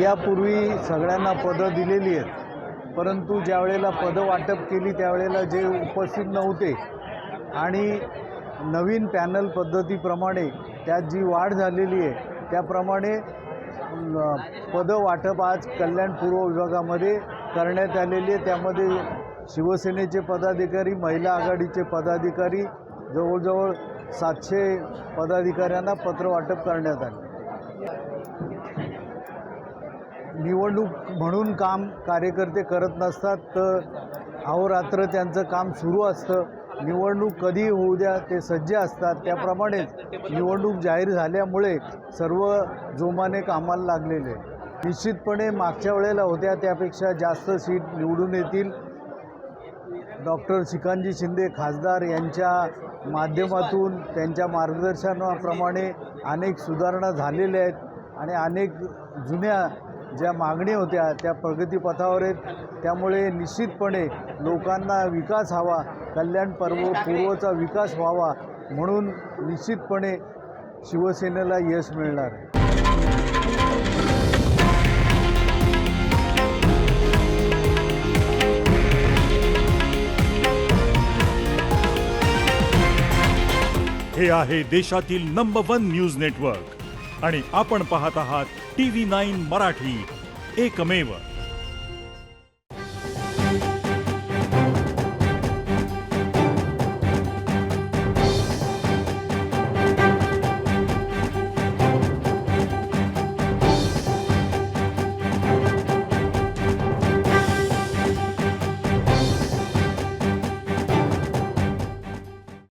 यापूर्वी सगळ्यांना पदं दिलेली आहेत, परंतु ज्या वेळेला पदं वाटप केली त्यावेळेला जे उपस्थित नव्हते आणि नवीन पॅनल पद्धतीप्रमाणे त्यात जी वाढ झालेली आहे त्याप्रमाणे पदं वाटप आज कल्याण पूर्व विभागामध्ये करण्यात आलेली आहे। त्यामध्ये शिवसेनेचे पदाधिकारी, महिला आघाडीचे पदाधिकारी, जवळजवळ 700 पदाधिकाऱ्यांना पत्र वाटप करण्यात आले। निवडणूक म्हणून काम कार्यकर्ते करत नसतात, तर अहोरात्र त्यांचं काम सुरू असतं। निवडणूक कधी होऊ द्या ते सज्ज असतात, त्याप्रमाणेच निवडणूक जाहीर झाल्यामुळे सर्व जोमाने कामाला लागलेले। निश्चितपणे मागच्या वेळेला होत्या त्यापेक्षा जास्त सीट निवडून येतील। डॉक्टर श्रीकांतजी शिंदे खासदार यांच्या माध्यमातून त्यांच्या मार्गदर्शनाप्रमाणे अनेक सुधारणा झालेल्या आहेत आणि अनेक जुन्या ज्या मागण्या होत्या त्या प्रगतीपथावर आहेत। त्यामुळे निश्चितपणे लोकांना विकास हवा, कल्याण पूर्वचा विकास व्हावा, म्हणून निश्चितपणे शिवसेनेला यश मिळणार आहे। हे आहे देशातील नंबर 1 न्यूज नेटवर्क आणि आपण पाहत आहात TV9 मराठी, एकमेव।